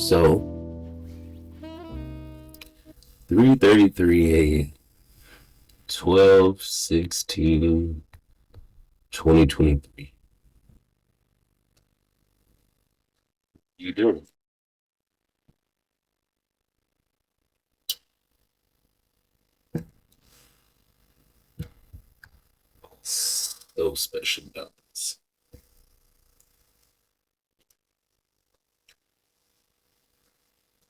So 3:33 a.m. 12/16/2023. You doing? So special about this.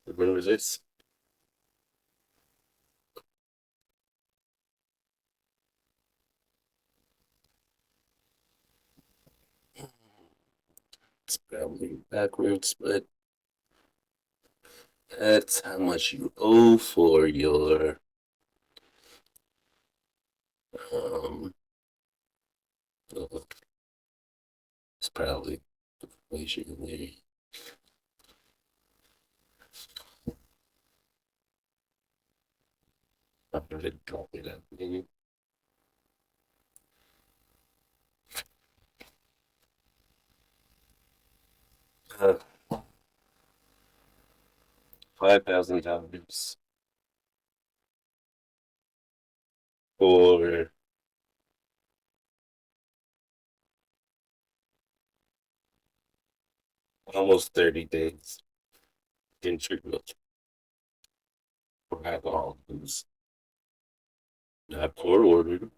Remember this? It's probably backwards, but that's how much you owe for your um it's probably inflation in there. I'm gonna call it up. Uh, $5,000 for almost 30 days in treatment for alcohol use. Not court ordered,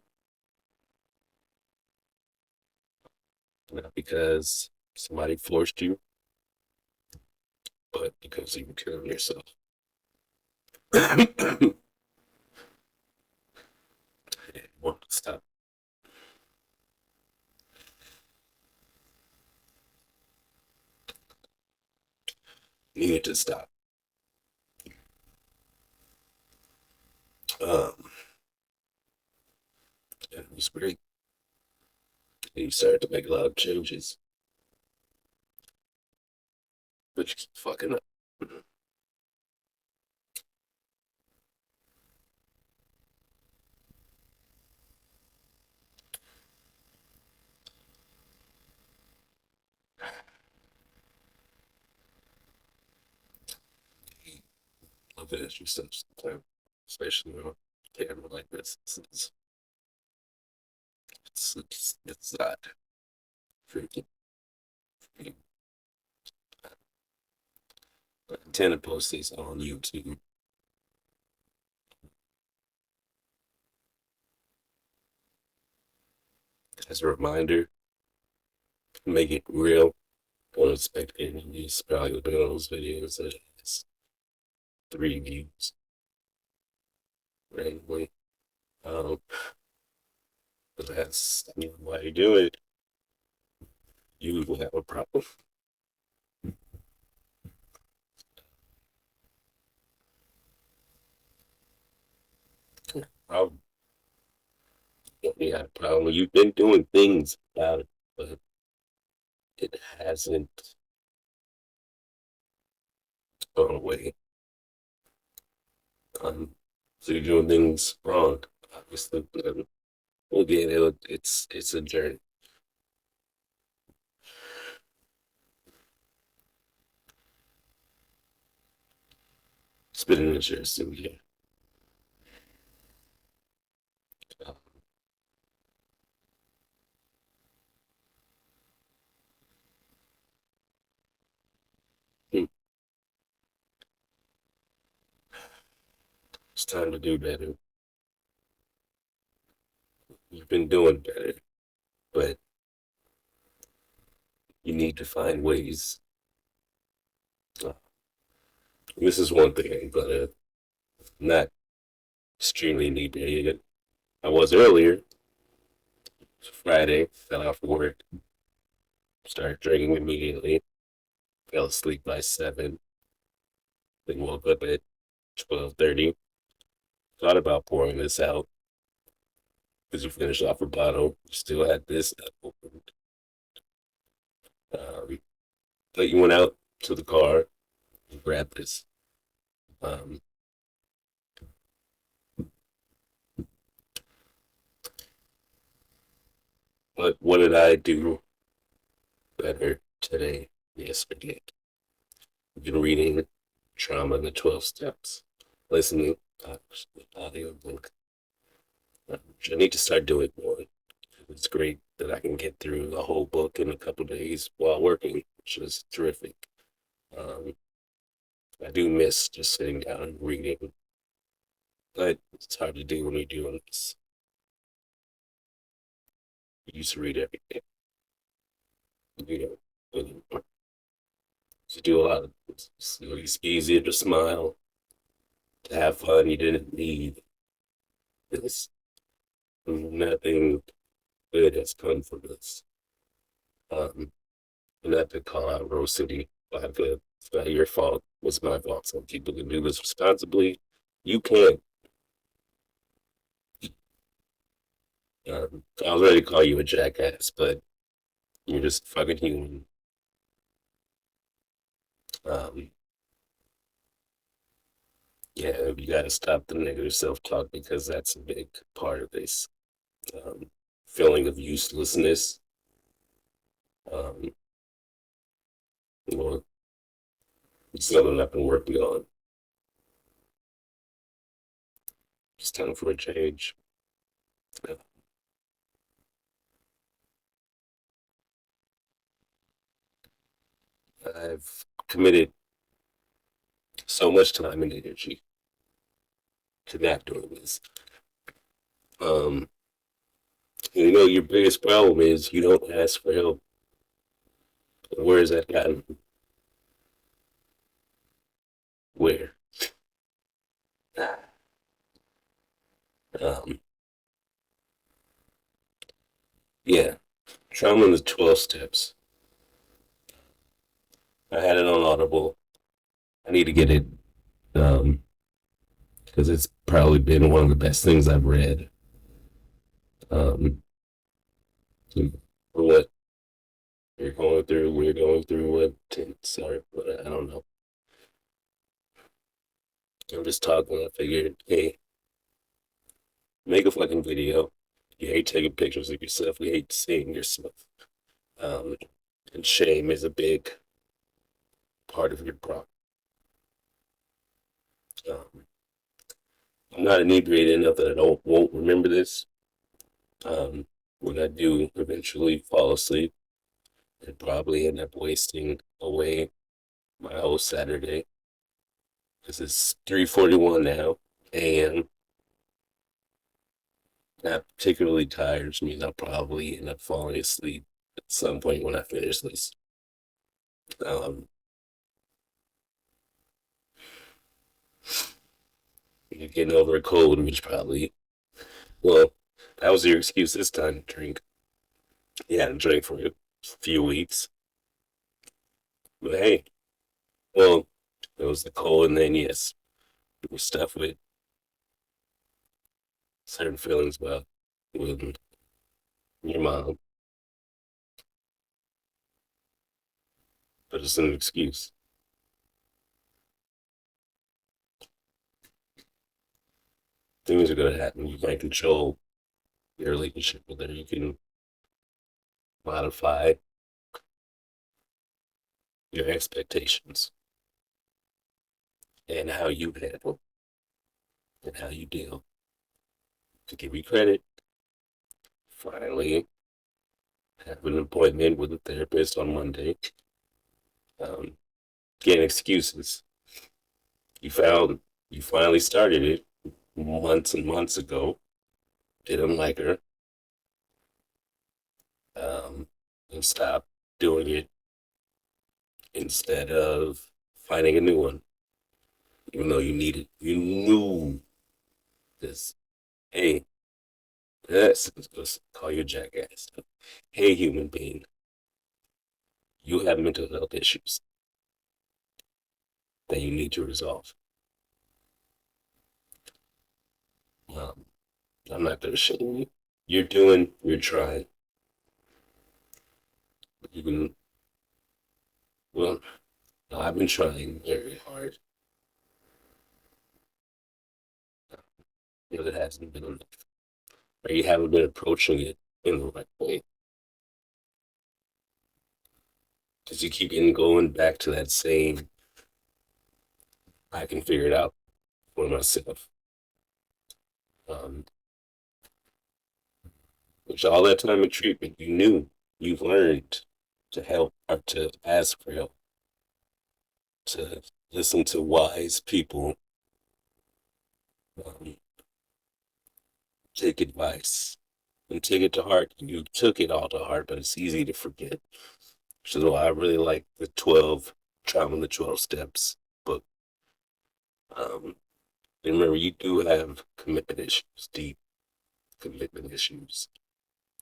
not because somebody forced you, but because you were killing yourself. I didn't want to stop. Needed to stop. Um, and it was great. And you started to make a lot of changes, but you keep fucking up. Love it as you stuff sometimes, especially on camera like this. It's not freaking. I tend to post these on YouTube as a reminder, make it real. Don't expect any views. Probably doing those videos that has 3 views randomly. Um, but that's why you do it. You will have a problem. Problem. You have a problem. You've been doing things about it, but it hasn't gone away. So you're doing things wrong, obviously. And again, it's a journey. It's been an interesting year. Um, it's time to do better. You've been doing better, but you need to find ways. Uh, this is one thing I'm gonna not extremely inebriated. I was earlier. It's Friday, fell off work, Started drinking immediately. Fell asleep by 7. Then woke up at 12:30. Thought about pouring this out because you finished off a bottle. Still had this opened. Um, but you went out to the car and grabbed this. Um, but what did I do better today, yesterday? I've been reading Trauma in the 12 Steps, listening to audio book, which I need to start doing more. It's great that I can get through the whole book in a couple of days while working, which is terrific. Um, I do miss just sitting down and reading, but it's hard to do when you're doing this. I used to read every day, anymore. To do a lot of things. So it's easier to smile, to have fun. You didn't need this. Nothing good has come from this. Um, and not to call out Rose City by the it's not your fault. It's my fault. Some people can do this responsibly. You can't. I was ready to call you a jackass, but you're just fucking human. Um, yeah, you gotta stop the negative self-talk because that's a big part of this um, feeling of uselessness. Um, well, it's something I've been working on. It's time for a change. I've committed so much time and energy to not doing this. Um, your biggest problem is you don't ask for help. Where has that gotten? Where? Um, yeah, Trauma in the 12 Steps. I had it on Audible. I need to get it because it's probably been one of the best things I've read. Um, for what we're going through what, sorry, but I don't know. I'm just talking. I figured, hey, make a fucking video. You hate taking pictures of yourself. You hate seeing yourself. Um, and shame is a big part of your problem. Um, I'm not inebriated enough that I won't remember this. When I do eventually fall asleep, and probably end up wasting away my whole Saturday. Because it's 3:41 now, and not particularly tired, which means I'll probably end up falling asleep at some point when I finish this. Um, you're getting over a cold, which probably, well, that was your excuse this time to drink. You hadn't drank for a few weeks. But hey, well, it was the cold, and then yes, we're stuff with certain feelings about with your mom, but it's an excuse. Things are gonna happen. You can't control your relationship with her. You can modify your expectations and how you handle and how you deal. To give you credit, finally have an appointment with a therapist on Monday. Um, Getting excuses. You found you finally started it months and months ago. Didn't like her. And stopped doing it instead of finding a new one. Even though you knew this. Hey, yes, let's call you a jackass. Hey, human being, you have mental health issues that you need to resolve. Um, I'm not going to shame you. You're trying. You can, well, I've been trying very hard, but it hasn't been enough. Or you haven't been approaching it in the right way. Because you keep getting going back to that same, I can figure it out for myself. Um, which all that time in treatment, you knew, you've learned to help or to ask for help, to listen to wise people, um, take advice and take it to heart. You took it all to heart, but it's easy to forget. Which is why I really like the 12 Trauma and the 12 Steps book. And remember, you do have commitment issues, deep commitment issues.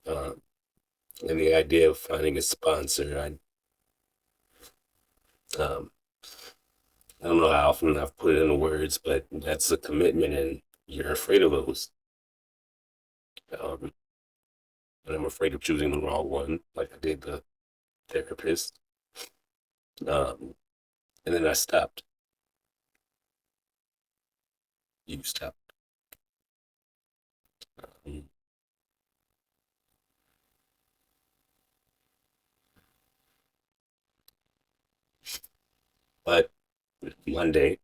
Um, and the idea of finding a sponsor, um, I don't know how often I've put it into words, but that's a commitment, and you're afraid of those. Um, and I'm afraid of choosing the wrong one, like I did the therapist. Um, and then I stopped. You stopped. Um, but Monday,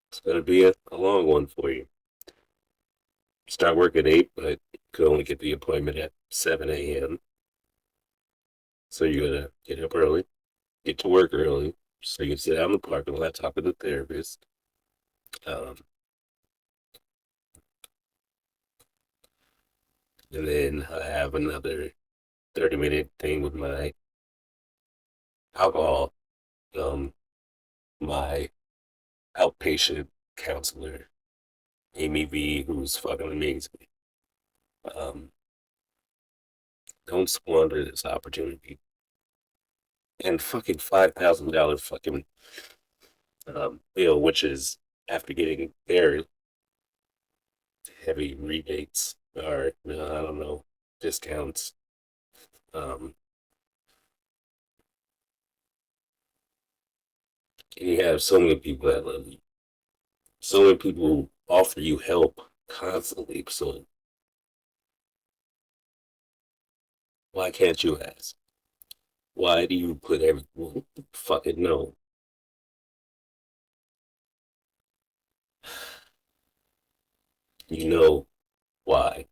it's going to be a long one for you. Start work at 8, but could only get the appointment at 7 a.m. So you're going to get up early, get to work early, so you can sit out in the parking lot, talk to the therapist. Um, and then I have another 30-minute thing with my alcohol, um, my outpatient counselor, Amy V, who's fucking amazing. Um, don't squander this opportunity. And fucking $5,000 fucking bill, which is after getting very heavy rebates or I don't know, discounts. Um, and you have so many people that love you, so many people who offer you help constantly. So why can't you ask? Why do you put everyone fucking no? You know why.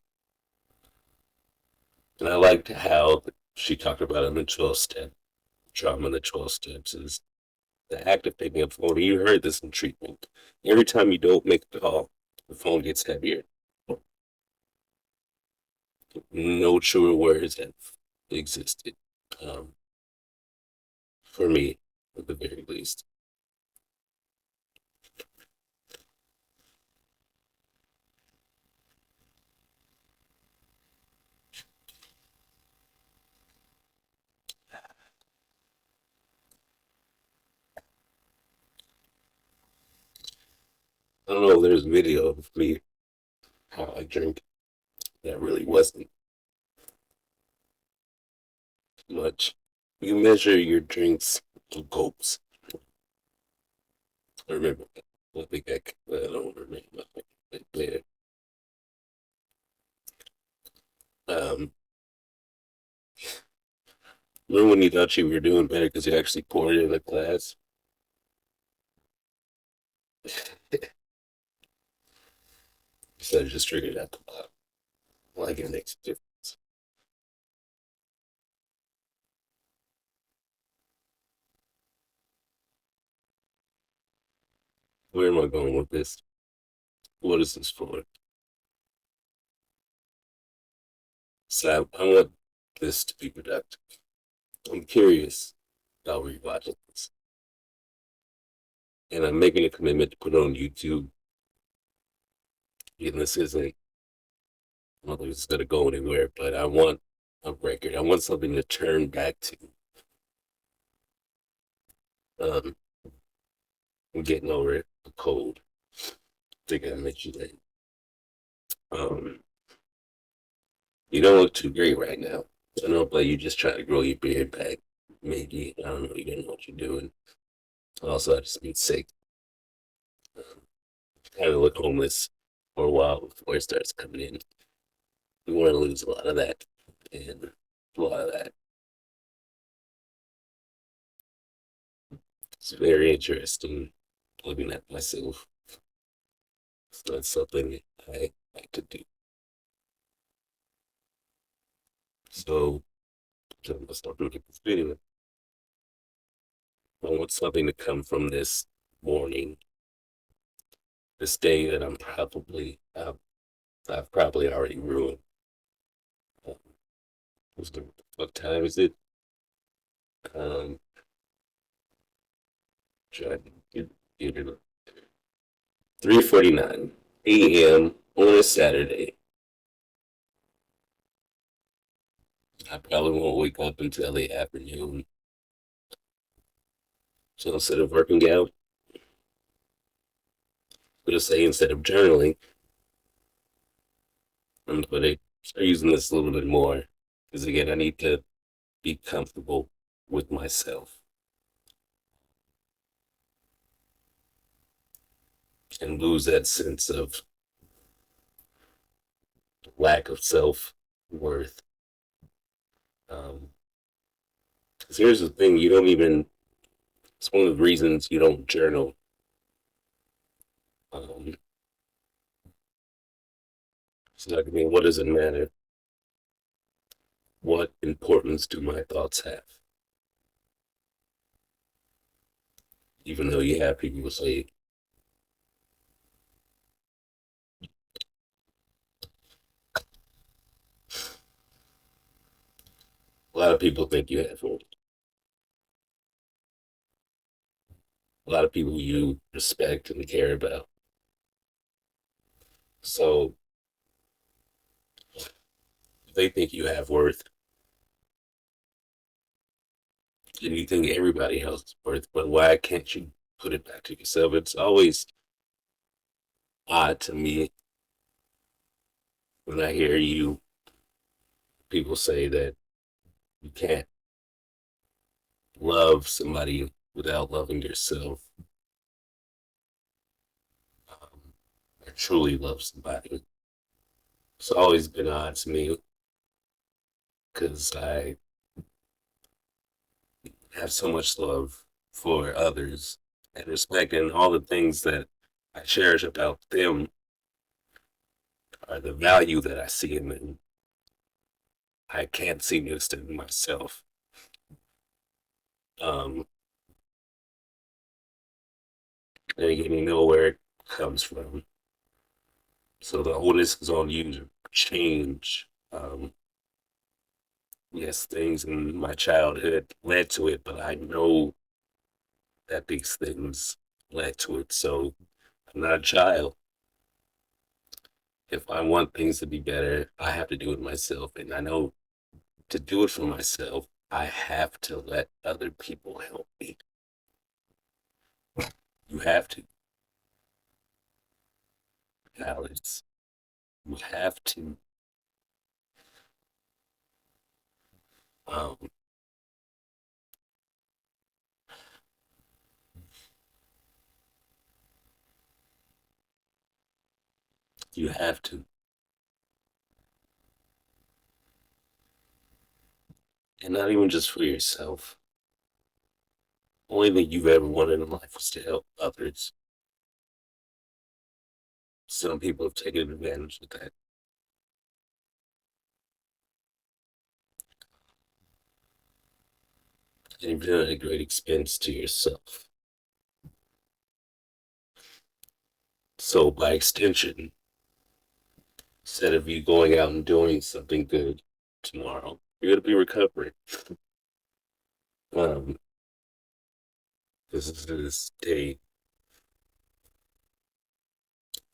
And I liked how she talked about it in the 12 step trauma in the 12 steps is the act of picking up the phone. You heard this in treatment. Every time you don't make a call, the phone gets heavier. No truer words have existed. Um, for me, at the very least. I don't know if there's a video of me how I drink. That really wasn't much. You measure your drinks in gulps. I remember. I think I don't remember. Yeah. Um, remember when you thought you were doing better because you actually poured it in a glass? Instead of just drinking it at the bottom. Like it makes a difference. Where am I going with this? What is this for? So I want this to be productive. I'm curious about rewatching this. And I'm making a commitment to put it on YouTube. And this isn't, I don't think it's going to go anywhere, but I want a record. I want something to turn back to Um, I'm getting over it. The cold. I think I mentioned that. Um, you don't look too great right now. I know, but you just try to grow your beard back. Maybe I don't know. You don't know what you're doing. Also, I just been sick. Kind of look homeless for a while before it starts coming in. We want to lose a lot of that, and a lot of that. It's very interesting looking at myself. It's not something I like to do. So, let's start making this video. I want something to come from this morning, this day that I've probably already ruined. Um, what time is it? Um, try to get it 3:49 a.m. on a Saturday. I probably won't wake up until the afternoon. So instead of working out, I'm gonna say instead of journaling, I'm gonna start using this a little bit more. Because again, I need to be comfortable with myself and lose that sense of lack of self worth. Because here's the thing, you don't even, it's one of the reasons you don't journal. Um, so, I mean, what does it matter? What importance do my thoughts have? Even though you have people say, a lot of people think you have worth. A lot of people you respect and care about. So if they think you have worth, and you think everybody else has worth, but why can't you put it back to yourself? It's always odd to me when I hear people say that you can't love somebody without loving yourself. I truly love somebody. It's always been odd to me because I have so much love for others and respect, and all the things that I cherish about them are the value that I see in them. I can't seem to extend to myself. Um, and again, you know where it comes from. So the onus is on you to change. Yes, things in my childhood led to it, but I know that these things led to it. So I'm not a child. If I want things to be better, I have to do it myself. And I know to do it for myself, I have to let other people help me. You have to, Alex. You have to. Um, you have to. And not even just for yourself. Only thing you've ever wanted in life was to help others. Some people have taken advantage of that. And you've done it at a great expense to yourself. So by extension, instead of you going out and doing something good tomorrow, you're gonna be recovering. Um, this is day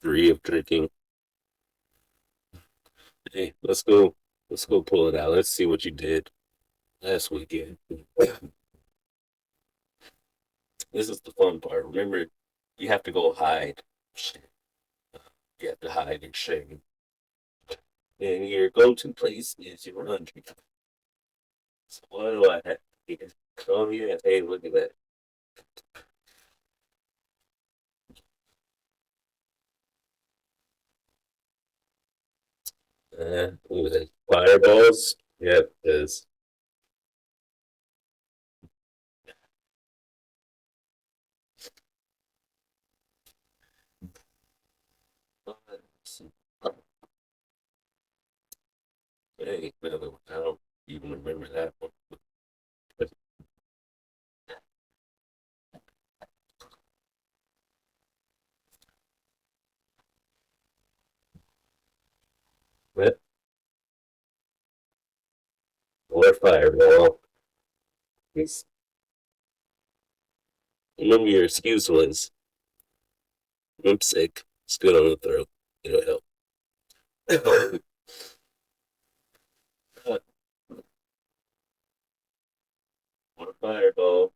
3 of drinking. Hey, let's go. Let's go pull it out. Let's see what you did last weekend. This is the fun part. Remember, you have to go hide. You have to hide and shame. And your go-to place is your laundry. So what do I have? You can come here and hey, look at that. What was it? Fireballs? Yep, there's hey, another one. I don't even remember that one. But or fireball. It's, remember your excuse was I'm sick. It's good on the throat. It'll help. Or fireball.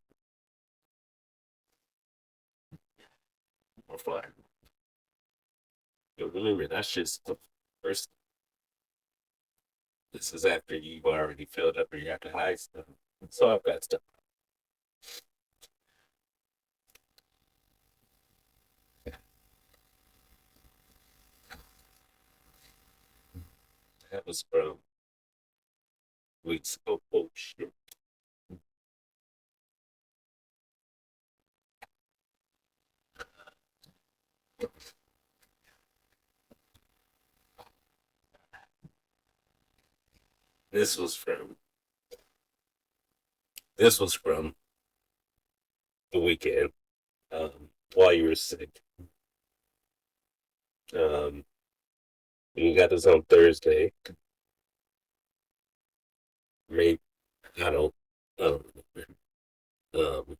Or fire. Remember, that's just the first. This is after you've already filled up or you have to hide stuff. So I've got stuff. That was from weeks ago. Oh shit. This was from this was from the weekend. While you were sick. Um you got this on Thursday. Maybe I don't I don't remember.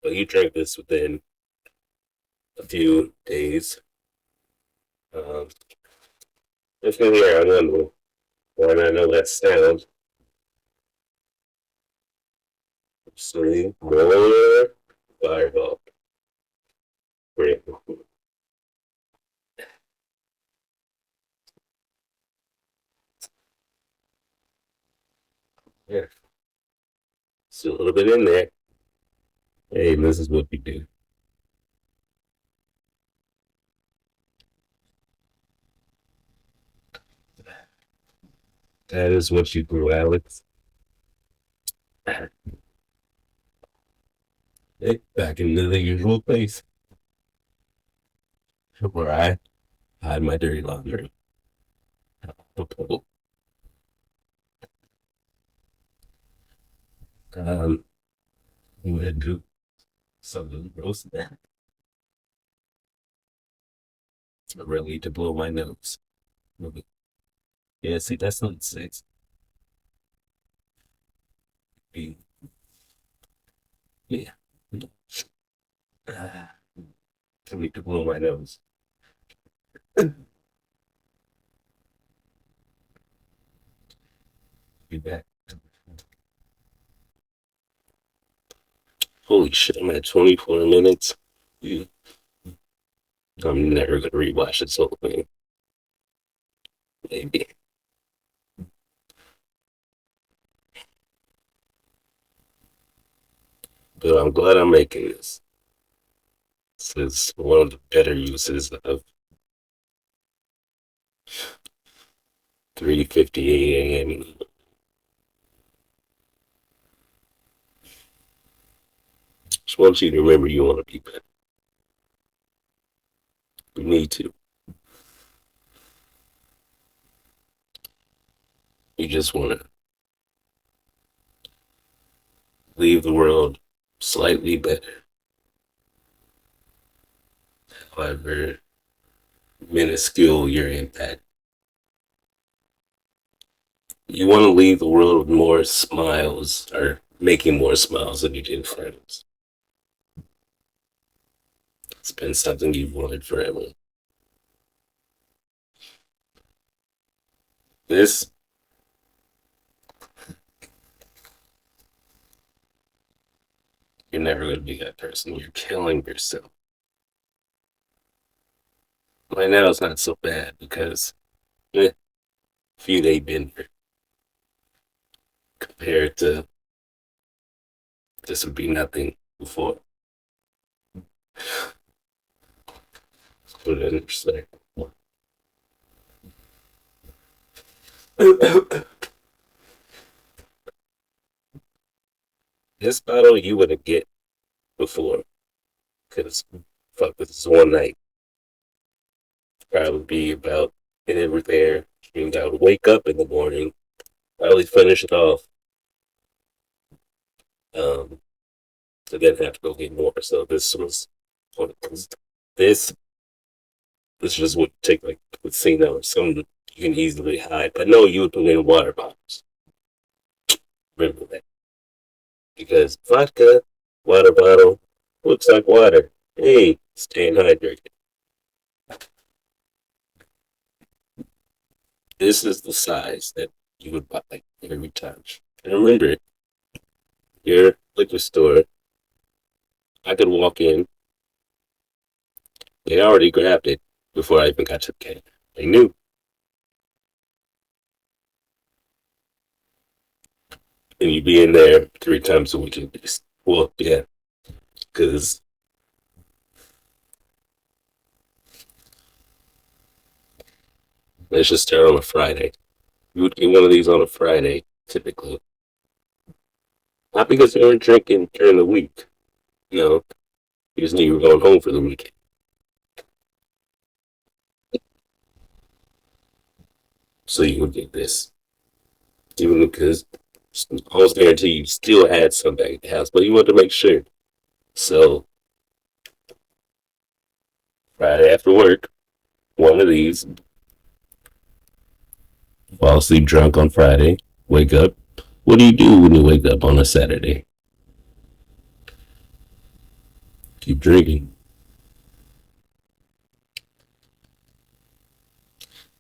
But you drank this within a few days. Um if you're here, I wonder why I know that sound. See more fireball. Great. Yeah. Still a little bit in there. Hey, this is what we do. That is what you do, Alex. Hey, back into the usual place where I hide my dirty laundry. Um, I'm gonna do something gross that I really need to blow my nose. Yeah, see, that's not sex. Yeah. I need to blow my nose. Be back. Holy shit, I'm at 24 minutes. Yeah. I'm never gonna rewatch this whole thing. Maybe. But I'm glad I'm making this. This is one of the better uses of 3:58 a.m. Just want you to remember you want to be better. You need to. You just want to leave the world slightly better. However minuscule your impact. You want to leave the world with more smiles or making more smiles than you did friends. It's been something you've wanted forever. This You're never going to be that person. You're killing yourself. Right now, it's not so bad because few day bender compared to this would be nothing before. Put it interesting. This bottle you wouldn't get before because fuck, this is one night. Probably be about and it was there. And I would wake up in the morning, probably finish it off, and then have to go get more. So this this just would take like let's say now something you can easily hide. But no, you would put in water bottles. Remember that because vodka, water bottle looks like water. Hey, staying hydrated. This is the size that you would buy every time. And remember, your liquor store, I could walk in, they already grabbed it before I even got to the can. They knew. And you'd be in there 3 times a week at least. Well, yeah, because let's just start on a Friday. You would get one of these on a Friday, typically. Not because they weren't drinking during the week. You know, you just knew you were going home for the weekend. So you would get this. Even because I almost guarantee you still had some back at the house, but you wanted to make sure. So Friday after work, one of these, fall asleep drunk on Friday, wake up. What do you do when you wake up on a Saturday? Keep drinking.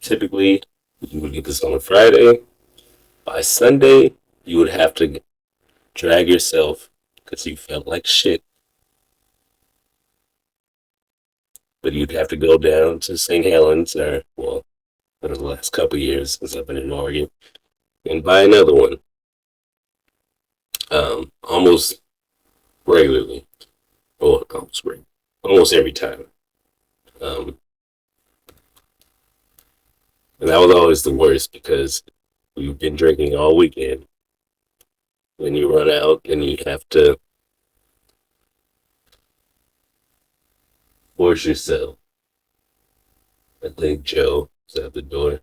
Typically, you would get this on a Friday. By Sunday, you would have to drag yourself because you felt like shit. But you'd have to go down to St. Helens, or, well, for the last couple of years since I've been in Oregon, and buy another one. Almost regularly. Or almost regularly. Almost every time. Um, and that was always the worst because we've been drinking all weekend. When you run out and you have to force yourself. I think Joe is at the door.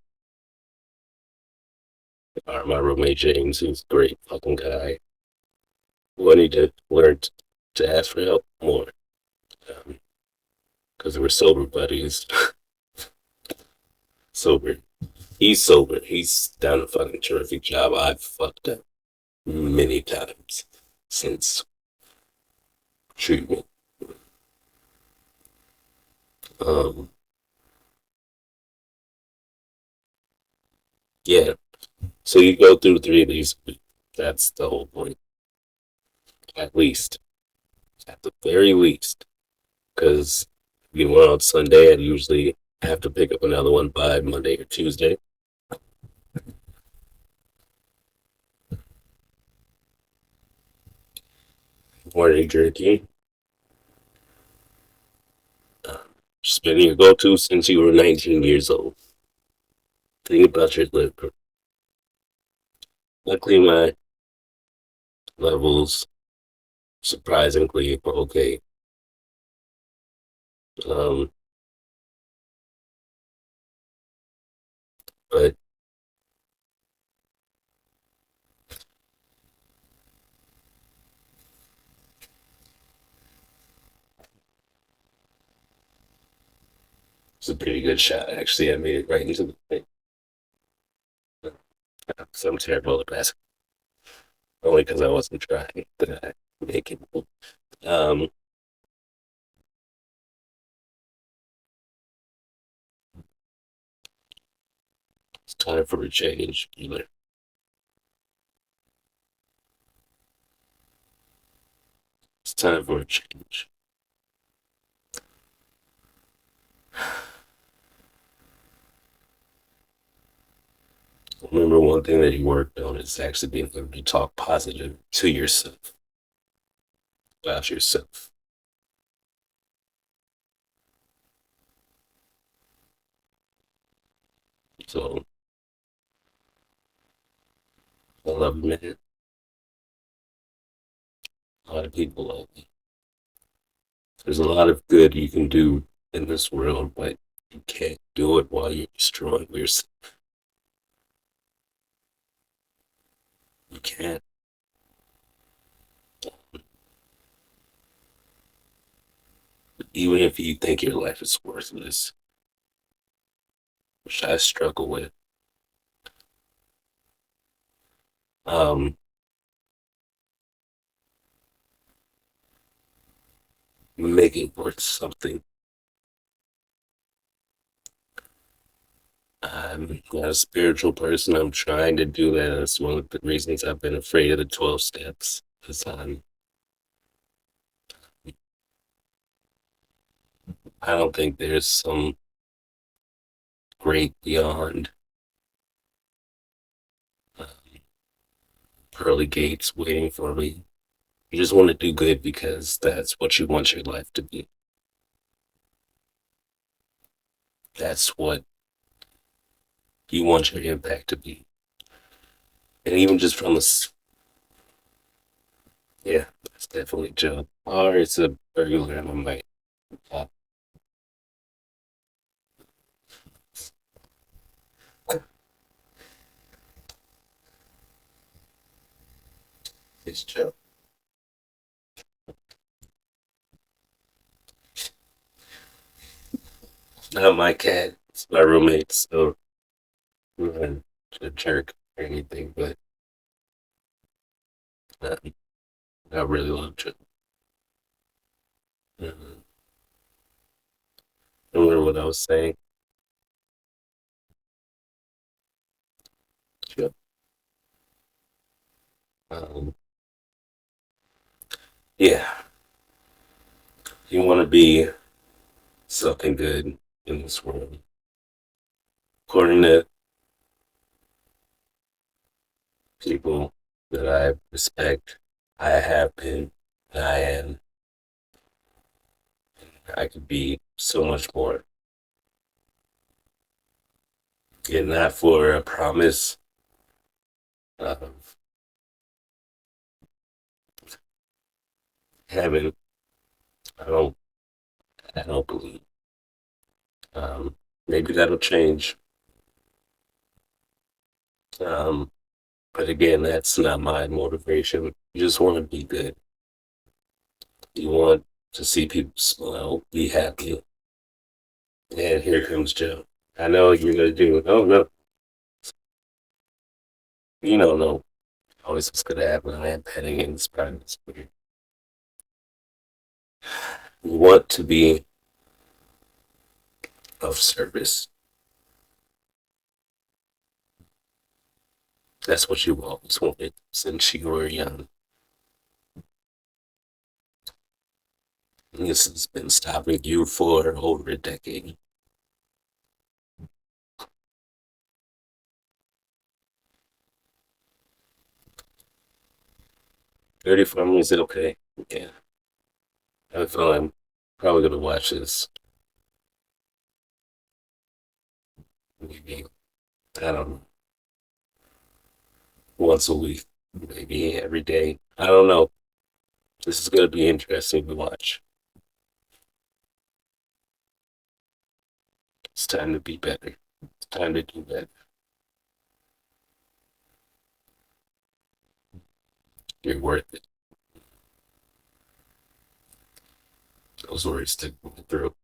Or my roommate James, who's a great fucking guy. We need to learn to ask for help more. Because we're sober buddies. Sober. He's sober. He's done a fucking terrific job. I've fucked up many times since treatment. Um, yeah. So you go through 3 of these. That's the whole point. At least. At the very least. Because you get one on Sunday, I'd usually have to pick up another one by Monday or Tuesday. Morning jerky. Just been your go to since you were 19 years old. Think about your liver. Luckily, my levels surprisingly okay. Um, but it's a pretty good shot. Actually, I made it right into the thing. So I'm terrible at basketball. Only because I wasn't trying that I make it. Um, it's time for a change. It's It's time for a change. Remember, one thing that you worked on is actually being able to talk positive to yourself about yourself. So I love you, man. A lot of people love me. There's a lot of good you can do in this world, but you can't do it while you're destroying yourself. You can't. Even if you think your life is worthless, which I struggle with. Um, make it worth something. I'm not a spiritual person. I'm trying to do that. That's one of the reasons I've been afraid of the 12 steps. Because I don't think there's some great beyond uh, pearly gates waiting for me. You just want to do good because that's what you want your life to be. That's what you want your impact to be. And even just from yeah, that's definitely Joe. Or it's a burglar and I might pop. It's Joe. Not my cat. It's my roommate. So I'm not a jerk or anything, but uh, I really love Joe. Remember what I was saying? Joe. Um, yeah, you want to be something good in this world. According to people that I respect, I have been, I am, I could be so much more. And not for a promise of heaven. I don't, I don't believe. Maybe that'll change. Um, but again, that's not my motivation. You just want to be good. You want to see people smile, be happy. And here comes Joe. I know you're gonna do it. Oh no, you don't know always what's gonna happen. I am petting in this private. You want to be of service. That's what you always wanted since you were young. This has been stopping you for over a decade. 34 minutes, okay. Yeah. I feel I'm probably gonna watch this maybe, I don't know, once a week, maybe every day. I don't know. This is gonna be interesting to watch. It's time to be better. It's time to do better. You're worth it. Those words stick through.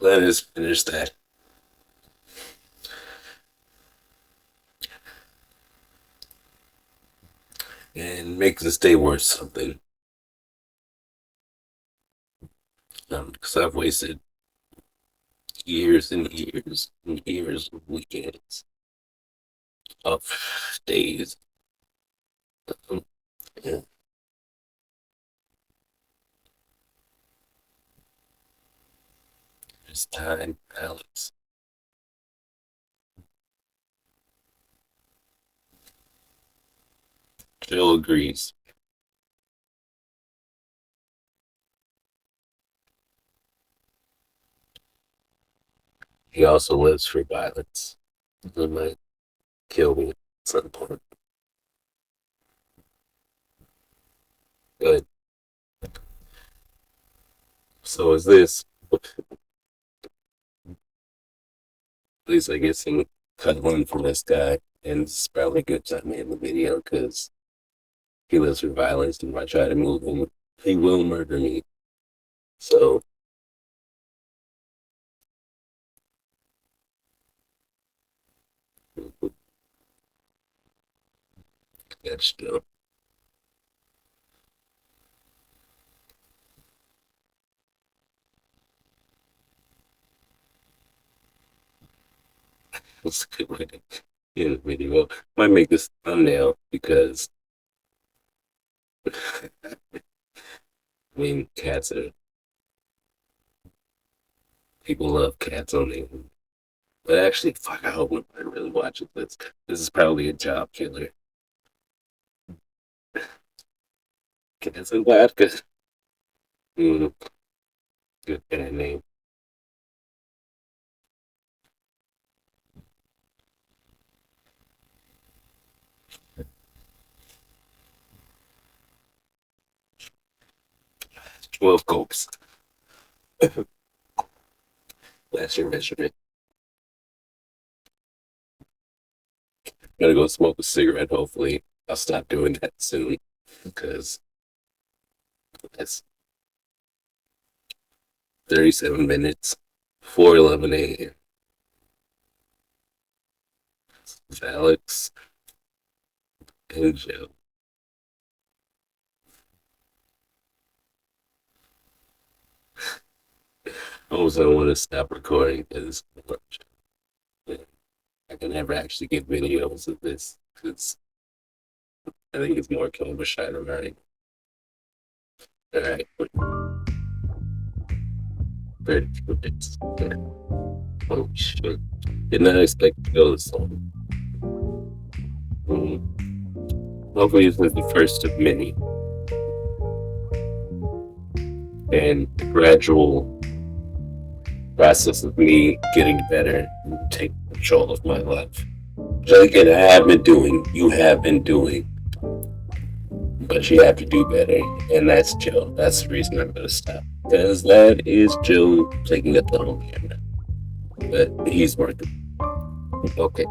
Let us finish that. and make this day worth something. Because I've wasted years and years and years of weekends, of days. Um, yeah, it's time, Alex. Jill agrees. He also lives for violence. He might kill me at some point. Good. So is this. At least I get some cut one from this guy. And it's probably a good time in the video because he lives for violence, and if I try to move him, he will murder me. So that's still. That's a good way to end the video. Might make this thumbnail because I mean cats are people love cats on there. But actually, fuck, I hope nobody really watches this. This is probably a job killer. Cats in Alaska. Mm, good bad name. 12 cokes. Last year measurement. Gotta go smoke a cigarette, hopefully. I'll stop doing that soon. Because that's 37 minutes. 4:11 a.m. Alex and Joe. Also, I want to stop recording because I can never actually get videos of this because I think it's more camera shy than all right, 30 minutes. Oh shit! Did not expect to go this long. Hopefully, this is the first of many, and the gradual process of me getting better and taking control of my life. Which again, I have been doing. You have been doing. But you have to do better, and that's Joe. That's the reason I'm gonna stop. Because that is Joe taking a thumb here. But he's worth it. Okay.